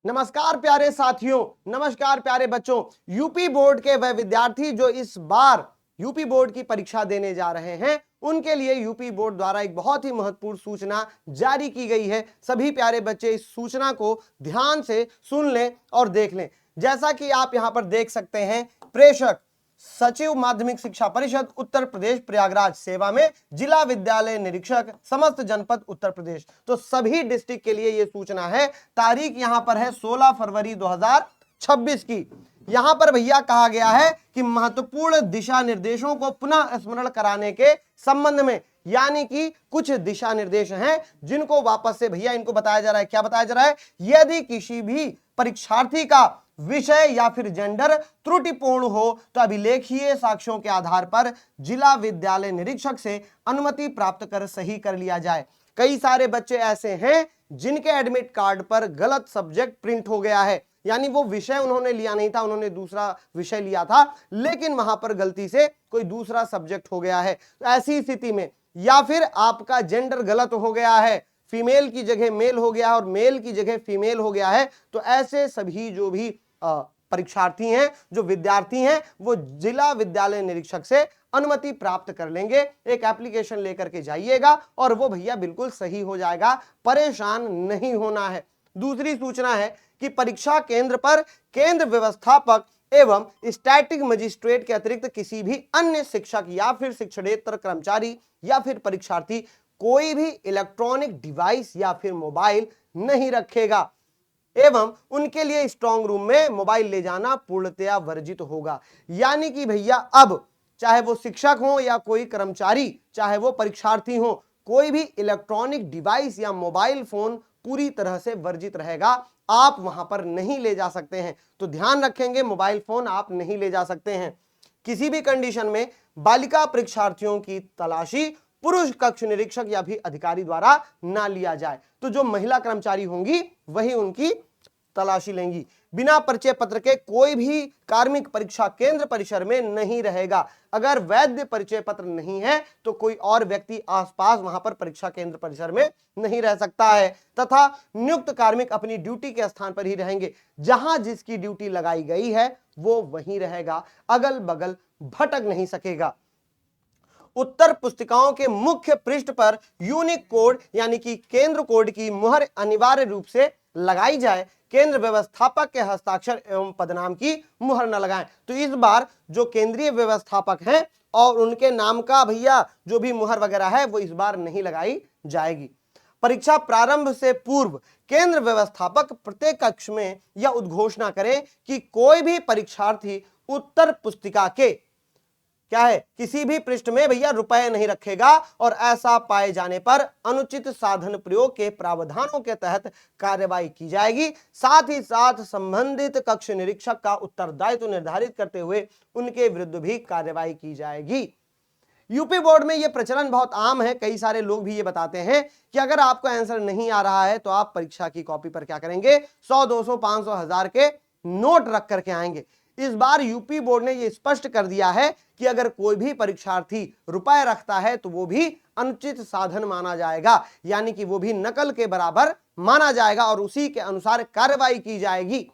नमस्कार प्यारे साथियों, नमस्कार प्यारे बच्चों। यूपी बोर्ड के वह विद्यार्थी जो इस बार यूपी बोर्ड की परीक्षा देने जा रहे हैं, उनके लिए यूपी बोर्ड द्वारा एक बहुत ही महत्वपूर्ण सूचना जारी की गई है। सभी प्यारे बच्चे इस सूचना को ध्यान से सुन लें और देख लें। जैसा कि आप यहां पर देख सकते हैं, प्रेषक सचिव माध्यमिक शिक्षा परिषद उत्तर प्रदेश प्रयागराज सेवा में जिला विद्यालय निरीक्षक समस्त जनपद उत्तर प्रदेश। तो सभी डिस्ट्रिक्ट के लिए यह सूचना है। तारीख यहां पर है 16 फरवरी 2026 की। यहां पर भैया कहा गया है कि महत्वपूर्ण दिशा निर्देशों को पुनः स्मरण कराने के संबंध में, यानी कि कुछ दिशा निर्देश हैं जिनको वापस से भैया इनको बताया जा रहा है। क्या बताया जा रहा है? यदि किसी भी परीक्षार्थी का विषय या फिर जेंडर त्रुटिपूर्ण हो तो अभिलेखीय साक्ष्यों के आधार पर जिला विद्यालय निरीक्षक से अनुमति प्राप्त कर सही कर लिया जाए। कई सारे बच्चे ऐसे हैं जिनके एडमिट कार्ड पर गलत सब्जेक्ट प्रिंट हो गया है, यानी वो विषय उन्होंने लिया नहीं था, उन्होंने दूसरा विषय लिया था, लेकिन वहां पर गलती से कोई दूसरा सब्जेक्ट हो गया है। तो ऐसी स्थिति में, या फिर आपका जेंडर गलत हो गया है, फीमेल की जगह मेल हो गया और मेल की जगह फीमेल हो गया है, तो ऐसे सभी जो भी परीक्षार्थी हैं, जो विद्यार्थी हैं, वो जिला विद्यालय निरीक्षक से अनुमति प्राप्त कर लेंगे। एक एप्लीकेशन लेकर के जाइएगा और वो भैया बिल्कुल सही हो जाएगा, परेशान नहीं होना है। दूसरी सूचना है कि परीक्षा केंद्र पर केंद्र व्यवस्थापक एवं स्टैटिक मजिस्ट्रेट के अतिरिक्त किसी भी अन्य शिक्षक या फिर शिक्षणेतर कर्मचारी या फिर परीक्षार्थी कोई भी इलेक्ट्रॉनिक डिवाइस या फिर मोबाइल नहीं रखेगा एवं उनके लिए स्ट्रांग रूम में मोबाइल ले जाना पूर्णतया वर्जित होगा। यानी कि भैया अब चाहे वो शिक्षक हो या कोई कर्मचारी, चाहे वो परीक्षार्थी हो, कोई भी इलेक्ट्रॉनिक डिवाइस या मोबाइल फोन पूरी तरह से वर्जित रहेगा। आप वहां पर नहीं ले जा सकते हैं, तो ध्यान रखेंगे, मोबाइल फोन आप नहीं ले जा सकते हैं। किसी भी कंडीशन में बालिका परीक्षार्थियों की तलाशी पुरुष कक्ष निरीक्षक या भी अधिकारी द्वारा ना लिया जाए। तो जो महिला कर्मचारी होंगी वही उनकी तलाशी लेंगी। बिना परिचय पत्र के कोई भी कार्मिक परीक्षा केंद्र परिसर में नहीं रहेगा। अगर वैध परिचय पत्र नहीं है तो कोई और व्यक्ति आसपास वहां पर परीक्षा केंद्र परिसर में नहीं रह सकता है, तथा नियुक्त कार्मिक अपनी ड्यूटी के स्थान पर ही रहेंगे। जहां जिसकी ड्यूटी लगाई गई है वो वहीं रहेगा, अगल बगल भटक नहीं सकेगा। उत्तर पुस्तिकाओं के मुख्य पृष्ठ पर यूनिक कोड यानी कि केंद्र कोड की मुहर अनिवार्य रूप से लगाई जाए। केंद्र व्यवस्थापक के हस्ताक्षर एवं पदनाम की मुहर न लगाएं। तो इस बार जो केंद्रीय व्यवस्थापक हैं और उनके नाम का भैया जो भी मुहर वगैरह है वो इस बार नहीं लगाई जाएगी। परीक्षा प्रारंभ से पूर्व केंद्र व्यवस्थापक प्रत्येक कक्ष में यह उद्घोषणा करें कि कोई भी परीक्षार्थी उत्तर पुस्तिका के क्या है किसी भी पृष्ठ में भैया रुपए नहीं रखेगा और ऐसा पाए जाने पर अनुचित साधन प्रयोग के प्रावधानों के तहत कार्रवाई की जाएगी। साथ ही साथ संबंधित कक्ष निरीक्षक का उत्तरदायित्व निर्धारित करते हुए उनके विरुद्ध भी कार्रवाई की जाएगी। यूपी बोर्ड में यह प्रचलन बहुत आम है। कई सारे लोग भी ये बताते हैं कि अगर आपको आंसर नहीं आ रहा है तो आप परीक्षा की कॉपी पर क्या करेंगे, 100, 200, 500, 1000 के नोट रख करके आएंगे। इस बार यूपी बोर्ड ने यह स्पष्ट कर दिया है कि अगर कोई भी परीक्षार्थी रुपए रखता है तो वो भी अनुचित साधन माना जाएगा, यानी कि वो भी नकल के बराबर माना जाएगा और उसी के अनुसार कार्रवाई की जाएगी।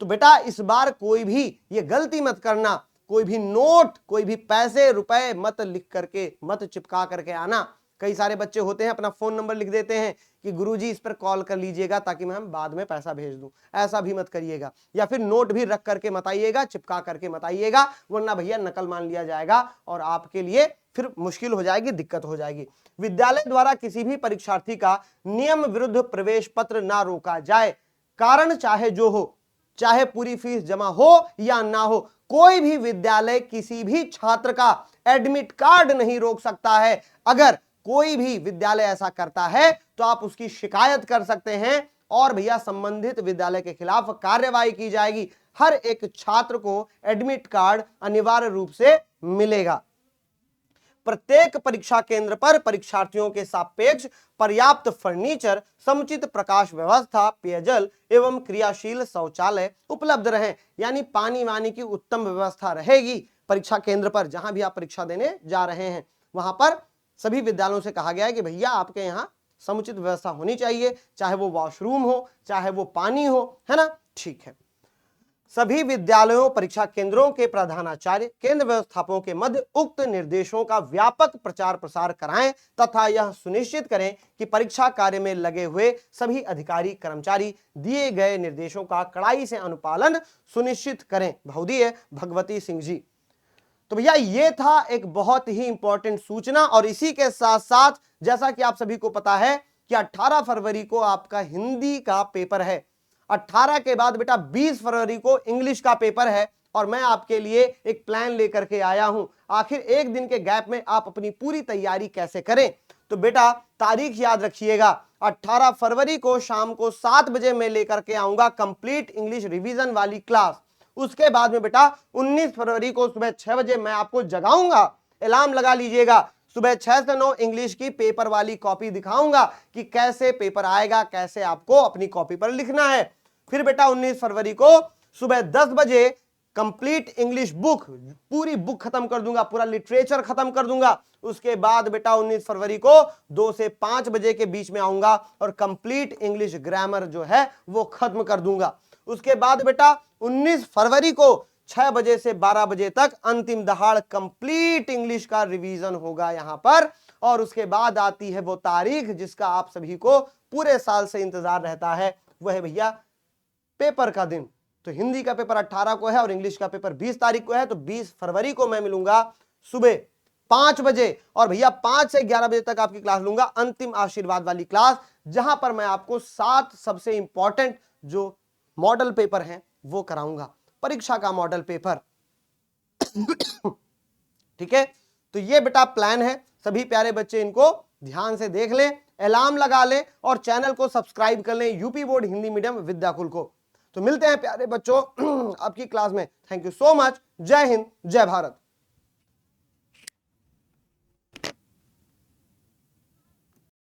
तो बेटा इस बार कोई भी ये गलती मत करना, कोई भी नोट, कोई भी पैसे रुपए मत लिख करके, मत चिपका करके आना। कई सारे बच्चे होते हैं अपना फोन नंबर लिख देते हैं कि गुरुजी इस पर कॉल कर लीजिएगा ताकि मैं बाद में पैसा भेज दूं। ऐसा भी मत करिएगा। या फिर नोट भी रख करके मत आइएगा, चिपका करके मत आइएगा, वरना भैया नकल मान लिया जाएगा और आपके लिए फिर मुश्किल हो जाएगी, दिक्कत हो जाएगी। विद्यालय द्वारा किसी भी परीक्षार्थी का नियम विरुद्ध प्रवेश पत्र ना रोका जाए। कारण चाहे जो हो, चाहे पूरी फीस जमा हो या ना हो, कोई भी विद्यालय किसी भी छात्र का एडमिट कार्ड नहीं रोक सकता है। अगर कोई भी विद्यालय ऐसा करता है तो आप उसकी शिकायत कर सकते हैं और भैया संबंधित विद्यालय के खिलाफ कार्रवाई की जाएगी। हर एक छात्र को एडमिट कार्ड अनिवार्य रूप से मिलेगा। प्रत्येक परीक्षा केंद्र पर परीक्षार्थियों के सापेक्ष पर्याप्त फर्नीचर, समुचित प्रकाश व्यवस्था, पेयजल एवं क्रियाशील शौचालय उपलब्ध रहे, यानी पानी वानी की उत्तम व्यवस्था रहेगी। परीक्षा केंद्र पर जहां भी आप परीक्षा देने जा रहे हैं वहां पर सभी विद्यालयों से कहा गया है कि भैया आपके यहाँ समुचित व्यवस्था होनी चाहिए, चाहे वो वॉशरूम हो, चाहे वो पानी हो, है ना। ठीक है। सभी विद्यालयों, परीक्षा केंद्रों के प्रधानाचार्य, केंद्र व्यवस्थापकों के मध्य उक्त निर्देशों का व्यापक प्रचार प्रसार कराएं तथा यह सुनिश्चित करें कि परीक्षा कार्य में लगे हुए सभी अधिकारी कर्मचारी दिए गए निर्देशों का कड़ाई से अनुपालन सुनिश्चित करें। बहुदीय भगवती सिंह जी। तो भैया ये था एक बहुत ही इंपॉर्टेंट सूचना। और इसी के साथ साथ जैसा कि आप सभी को पता है कि 18 फरवरी को आपका हिंदी का पेपर है, 18 के बाद बेटा 20 फरवरी को इंग्लिश का पेपर है। और मैं आपके लिए एक प्लान लेकर के आया हूं, आखिर एक दिन के गैप में आप अपनी पूरी तैयारी कैसे करें। तो बेटा तारीख याद रखिएगा, 18 फरवरी को शाम को 7 बजे मैं लेकर के आऊंगा कंप्लीट इंग्लिश रिवीजन वाली क्लास। उसके बाद में बेटा 19 फरवरी को सुबह 6 बजे मैं आपको जगाऊंगा, अलार्म लगा लीजिएगा, सुबह 6 से 9 इंग्लिश की पेपर वाली कॉपी दिखाऊंगा कि कैसे पेपर आएगा, कैसे आपको अपनी कॉपी पर लिखना है। फिर बेटा 19 फरवरी को सुबह 10 बजे कंप्लीट इंग्लिश बुक, पूरी बुक खत्म कर दूंगा, पूरा लिटरेचर खत्म कर दूंगा। उसके बाद बेटा 19 फरवरी को 2 से 5 बजे के बीच में आऊंगा और कंप्लीट इंग्लिश ग्रामर जो है वो खत्म कर दूंगा। उसके बाद बेटा 19 फरवरी को 6 बजे से 12 बजे तक अंतिम दहाड़ कंप्लीट इंग्लिश का रिवीजन होगा यहां पर। और उसके बाद आती है वो तारीख जिसका आप सभी को पूरे साल से इंतजार रहता है, वह है भैया पेपर का दिन। तो हिंदी का पेपर 18 को है और इंग्लिश का पेपर 20 तारीख को है। तो 20 फरवरी को मैं मिलूंगा सुबह 5 बजे और भैया 5 से 11 बजे तक आपकी क्लास लूंगा, अंतिम आशीर्वाद वाली क्लास, जहां पर मैं आपको 7 सबसे इंपॉर्टेंट जो मॉडल पेपर हैं वो कराऊंगा, परीक्षा का मॉडल पेपर। ठीक है। तो ये बेटा प्लान है, सभी प्यारे बच्चे इनको ध्यान से देख लें, अलार्म लगा लें और चैनल को सब्सक्राइब कर लें UP board Hindi medium Vidyakul को। तो मिलते हैं प्यारे बच्चों आपकी क्लास में। Thank you so much. जय हिंद, जय भारत।